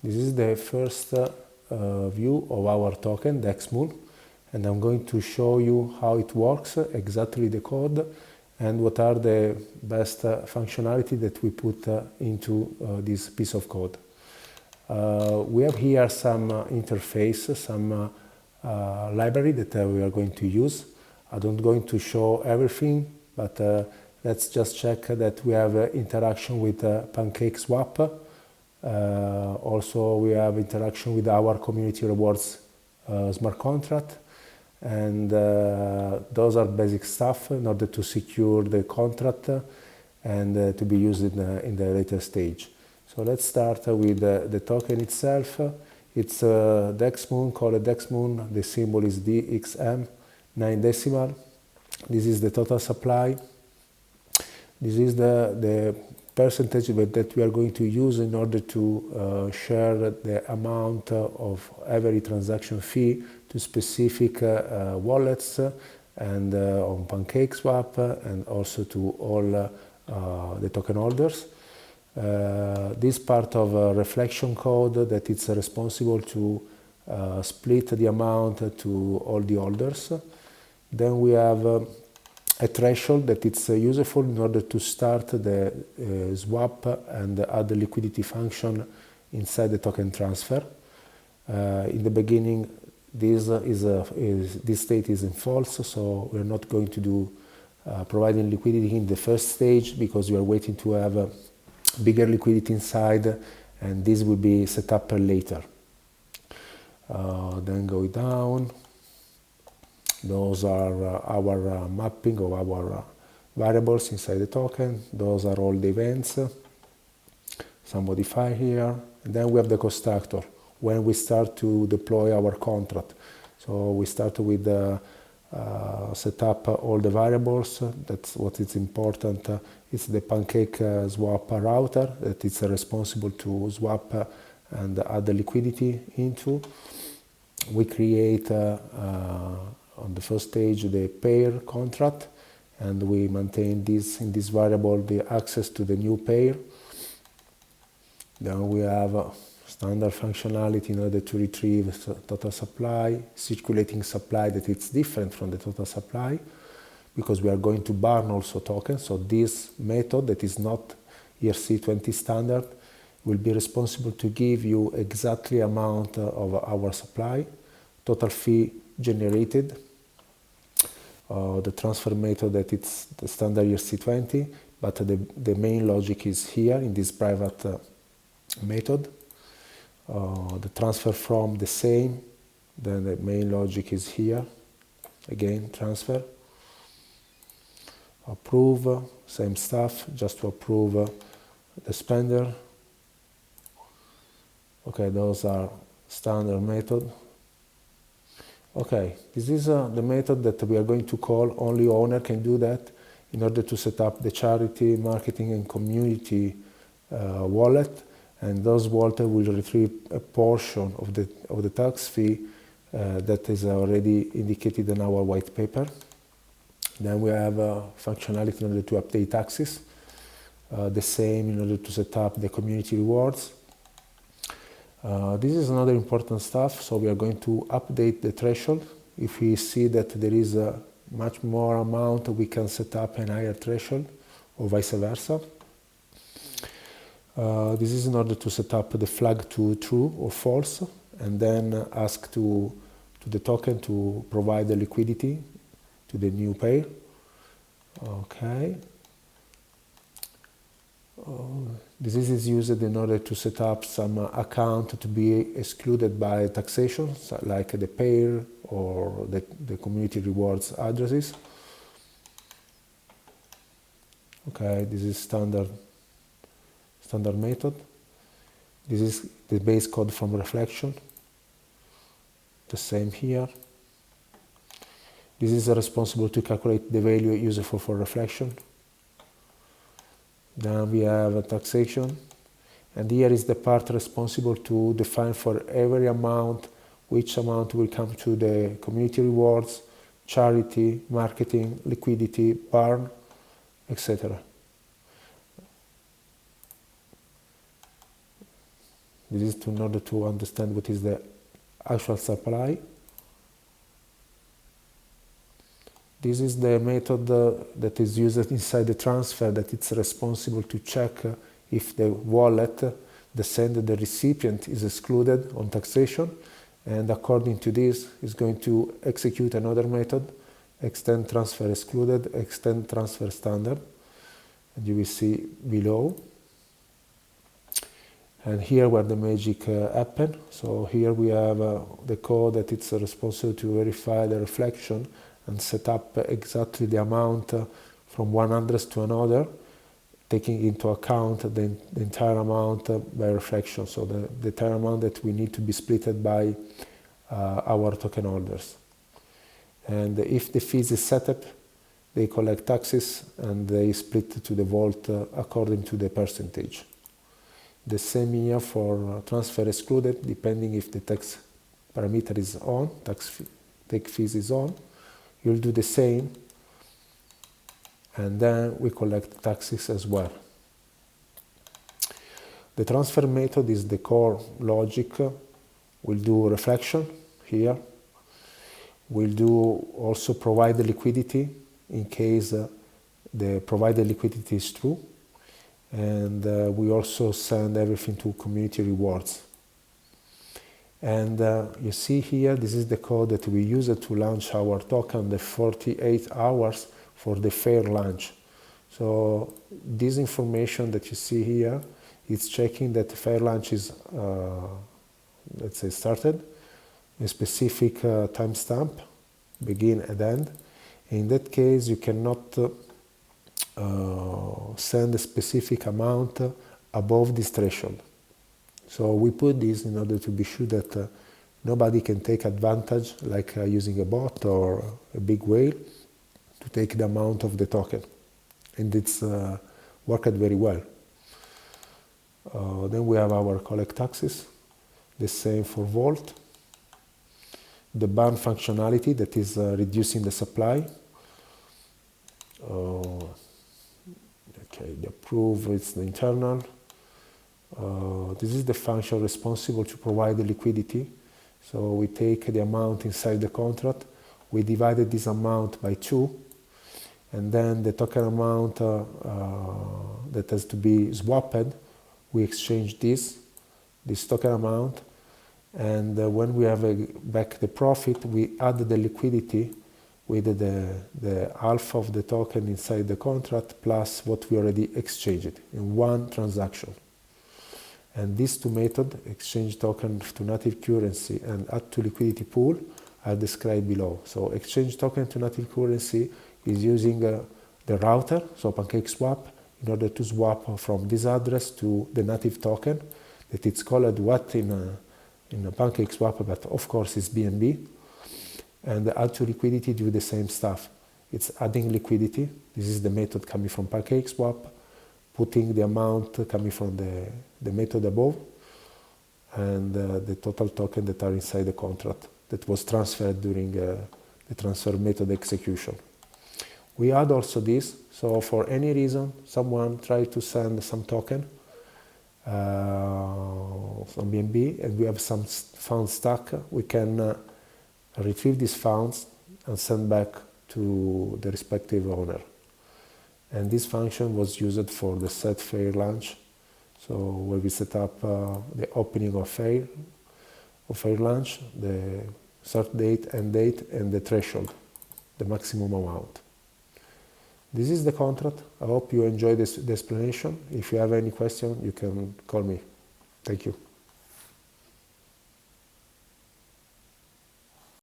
This is the first view of our token, DexMoon, and I'm going to show you how it works, exactly the code, and what are the best functionality that we put into this piece of code. We have here some interface, some library that we are going to use. I'm not going to show everything, but let's just check that we have interaction with PancakeSwap. Also, we have interaction with our community rewards smart contract, and those are basic stuff in order to secure the contract and to be used in the later stage. So let's start with the token itself. It's DexMoon, called DexMoon. The symbol is DXM, 9 decimal. This is the total supply. This is the percentage that we are going to use in order to share the amount of every transaction fee to specific wallets and on PancakeSwap and also to all the token holders. This part of reflection code that it's responsible to split the amount to all the holders. Then we have a threshold that it's useful in order to start the swap and add the liquidity function inside the token transfer. In the beginning, this state is in false, so we're not going to do providing liquidity in the first stage because we are waiting to have bigger liquidity inside, and this will be set up later. Then go down. Those are our mapping of our variables inside the token. Those are all the events. Some modifier here. And then we have the constructor when we start to deploy our contract. So we start with set up all the variables. That's what is important. It's the PancakeSwap router that is responsible to swap and add the liquidity into. We create on the first stage the pair contract, and we maintain this in this variable the access to the new pair. Then we have standard functionality in order to retrieve total supply, circulating supply that it's different from the total supply because we are going to burn also tokens. So this method that is not ERC20 standard will be responsible to give you exactly amount of our supply, total fee generated, the transfer method that it's the standard ERC20, but the main logic is here in this private method. The transfer from the same, then the main logic is here, again transfer. Approve, same stuff, just to approve the spender. Okay, those are standard method. Okay, this is the method that we are going to call. Only owner can do that in order to set up the charity, marketing and community wallet, and those wallet will retrieve a portion of the tax fee that is already indicated in our white paper. Then we have functionality in order to update taxes, the same in order to set up the community rewards. This is another important stuff, so we are going to update the threshold. If we see that there is a much more amount, we can set up a higher threshold, or vice versa. This is in order to set up the flag to true or false, and then ask to the token to provide the liquidity to the new pair. Okay. This is used in order to set up some account to be excluded by taxation, like the pair or the community rewards addresses. Okay, this is standard method. This is the base code from reflection. The same here. This is responsible to calculate the value useful for reflection. Then we have a taxation, and here is the part responsible to define for every amount which amount will come to the community rewards, charity, marketing, liquidity, burn, etc. This is in order to understand what is the actual supply. This is the method that is used inside the transfer, that it's responsible to check if the wallet, the sender, the recipient is excluded on taxation, and according to this is going to execute another method, extend transfer excluded, extend transfer standard, and you will see below. And here where the magic happen. So here we have the code that it's responsible to verify the reflection and set up exactly the amount from one address to another, taking into account the entire amount by reflection, so the entire amount that we need to be splitted by our token holders. And if the fees is set up, they collect taxes and they split to the vault according to the percentage. The same here for transfer excluded, depending if the tax parameter is on, take fees is on, you'll do the same, and then we collect taxes as well. The transfer method is the core logic. We'll do reflection here. We'll do also provide the liquidity in case the provided liquidity is true. And we also send everything to community rewards. And you see here, this is the code that we use to launch our token, the 48 hours for the fair launch. So this information that you see here, it's checking that the fair launch is, let's say, started, a specific timestamp, begin and end. In that case, you cannot send a specific amount above this threshold. So we put this in order to be sure that nobody can take advantage, like using a bot or a big whale, to take the amount of the token. And it's worked very well. Then we have our collect taxes, the same for Vault. The burn functionality, that is reducing the supply. Okay, the approve, it's the internal. This is the function responsible to provide the liquidity. So we take the amount inside the contract, we divided this amount by 2, and then the token amount that has to be swapped, we exchange this token amount, and when we have back the profit, we add the liquidity with the half of the token inside the contract plus what we already exchanged in one transaction. And these two methods, exchange token to native currency and add to liquidity pool, are described below. So exchange token to native currency is using the router, so PancakeSwap, in order to swap from this address to the native token, that it's called what in a PancakeSwap, but of course it's BNB. And the add to liquidity do the same stuff. It's adding liquidity. This is the method coming from PancakeSwap, putting the amount coming from the method above, and the total token that are inside the contract that was transferred during the transfer method execution. We add also this, so for any reason someone tried to send some token, some BNB, and we have some funds stuck, we can retrieve these funds and send back to the respective owner. And this function was used for the set fair launch, so where we set up the opening of fair launch, the start date, end date, and the threshold, the maximum amount. This is the contract. I hope you enjoyed the explanation. If you have any question, you can call me. Thank you.